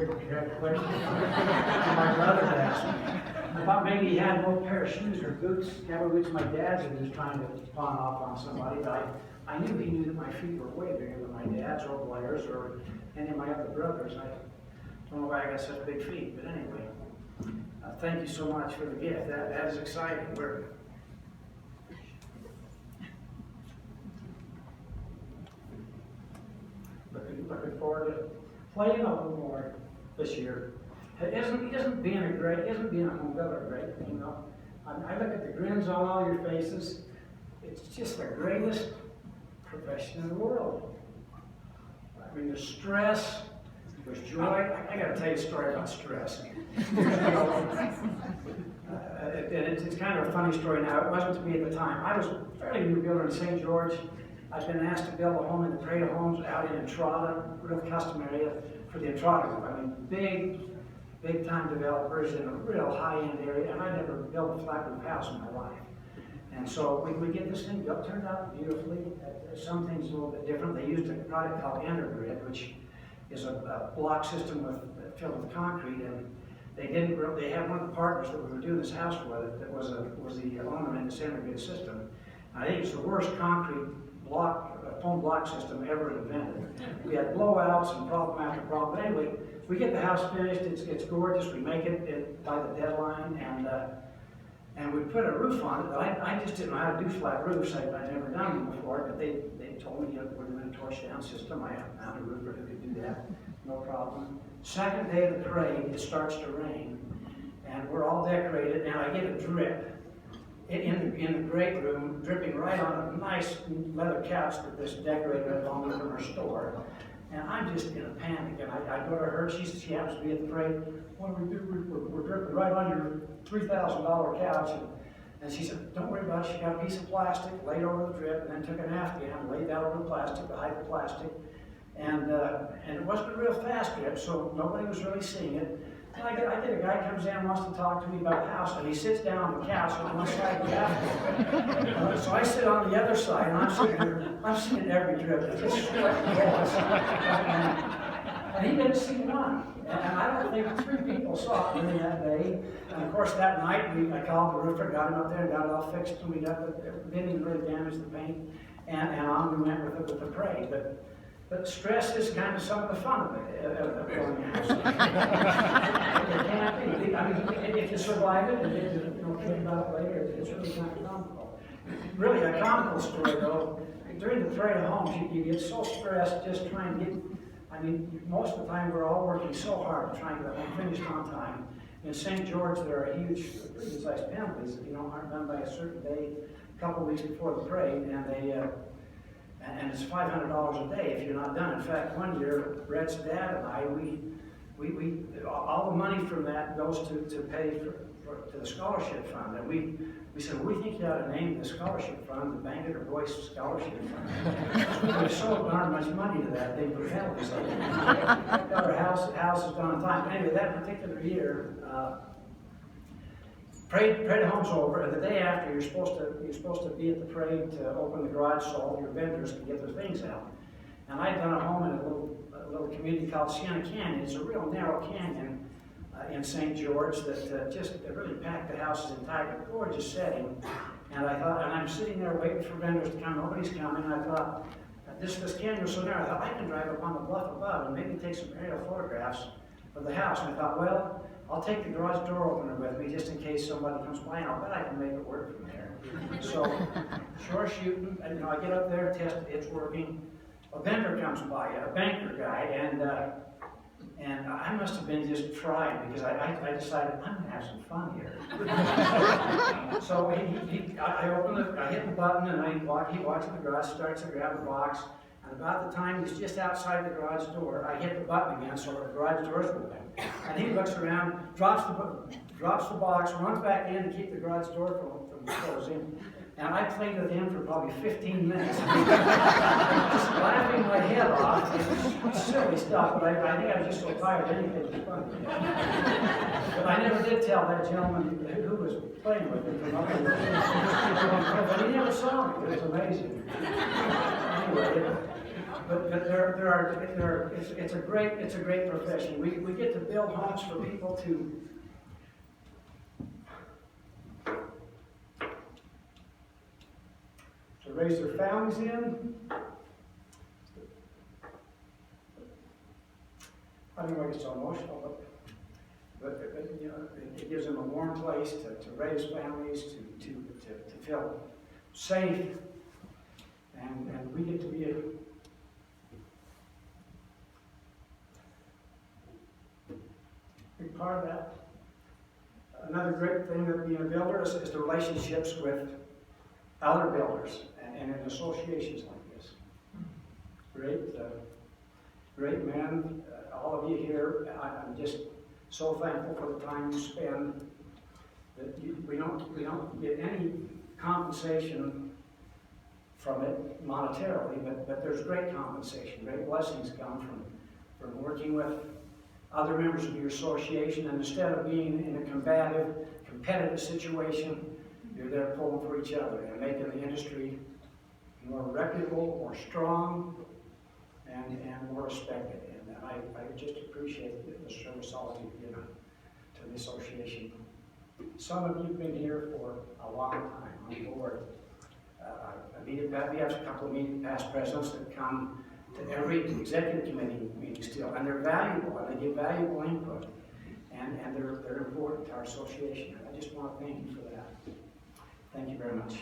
great question. My brother asked me. I thought maybe he had an old pair of shoes or boots, cowboy boots my dad's, and he was trying to pawn off on somebody. But I knew he knew that my feet were way bigger than my dad's or Blair's or any of my other brothers. I don't know why I got such big feet, but anyway. Thank you so much for the gift. That is exciting. We're looking forward to playing a little more this year. Isn't being a home builder great? You know, I look at the grins on all your faces. It's just the greatest profession in the world. I mean, there's stress, there's joy. I got to tell you a story about stress. It's kind of a funny story now. It wasn't to me at the time. I was a fairly new builder in St. George. I'd been asked to build a home in the Parade of Homes out in Entrada, real custom area for the Entrada group. I mean, big time developers in a real high-end area, and I never built a flat roof house in my life. And so we get this thing built, turned out beautifully. Some things a little bit different. They used a product called Undergrid, which is a block system filled with concrete, and they had one of the partners that we were doing this house with that was the owner in this Undergrid system. I think it's the worst concrete foam block system ever invented. We had blowouts and problem after problem. But anyway, we get the house finished. It's gorgeous. We make it by the deadline, and we put a roof on it. But I just didn't know how to do flat roofs. I'd never done them before. But they told me, we're doing a torch down system. I found a roofer who could do that, no problem. Second day of the parade, it starts to rain, and we're all decorated, and I get a drip in the great room, dripping right on a nice leather couch that this decorator had loaned me from her store. And I'm just in a panic, and I go to her, she happens to be at the parade. What do we do? We're dripping right on your $3,000 couch. And she said, don't worry about it. She got a piece of plastic, laid over the drip, and then took an Afghan, laid that over the plastic, to hide the plastic. And it wasn't a real fast drip, so nobody was really seeing it. And I get a guy comes in and wants to talk to me about the house, and he sits down on the couch on one side of the bathroom. So I sit on the other side, and I'm seeing every drip. It's just and he didn't see one. And I don't think 3 people saw it really that day. And of course that night I called the roofer, got him up there, and got it all fixed, cleaned up. It didn't even really damage the paint. And on we went with the parade. But stress is kind of some of the fun of building a house. It can't be. I mean, if you survive it, and you think about it later, it's really kind of comical. Really a comical story though. During the Parade of Homes, you get so stressed just trying to get. I mean, most of the time we're all working so hard trying to get the home finished on time. In St. George, there are huge, pretty good-sized penalties if you aren't done by a certain day, a couple of weeks before the parade, and it's $500 a day if you're not done. In fact, one year, Brett's dad and I, we all the money from that goes to pay to the scholarship fund. And we said, well, we think you ought to name the scholarship fund the Bangerter Boys Scholarship Fund. There's so darn much money to that, they put penalties on it. Our house is done on time. Anyway, that particular year, Parade of Homes over, and the day after you're supposed to be at the parade to open the garage so all your vendors can get their things out. And I'd done a home in a little community called Sienna Canyon. It's a real narrow canyon in St. George that really packed the houses in tight, a gorgeous setting. And I thought, and I'm sitting there waiting for vendors to come. Nobody's coming. And I thought, this canyon was so narrow. I thought I can drive up on the bluff above and maybe take some aerial photographs of the house. And I thought, well, I'll take the garage door opener with me just in case somebody comes by, and I'll bet I can make it work from there. So, sure shooting, and I get up there, test it, it's working. A vendor comes by, a banker guy, and I must have been just fried because I decided I'm gonna have some fun here. So I hit the button, and he walks in the garage, starts to grab the box. And about the time he's just outside the garage door, I hit the button again, so the garage door's open. And he looks around, drops the box, runs back in to keep the garage door from closing. And I played with him for probably 15 minutes. Just laughing my head off. It was silly stuff, but I think I was just so tired anything was funny. But I never did tell that gentleman who was playing with me from up in the but he never saw me. It was amazing. Anyway, But it's a great profession. We get to build homes for people to raise their families in. I don't know why I get so emotional, but you know, it gives them a warm place to raise families, to feel safe, and we get to be a big part of that. Another great thing of being a builder is the relationships with other builders and in associations like this. Great men, all of you here. I'm just so thankful for the time you spend. That we don't get any compensation from it monetarily, but there's great compensation, great blessings come from working with other members of your association, and instead of being in a combative, competitive situation, you're there pulling for each other and making the industry more reputable, more strong, and more respected. And I just appreciate the service all of you give to the association. Some of you have been here for a long time on board. We have a couple of past presidents that come to every executive committee meeting still, and they're valuable, and they give valuable input, and they're important to our association. I just want to thank you for that. Thank you very much.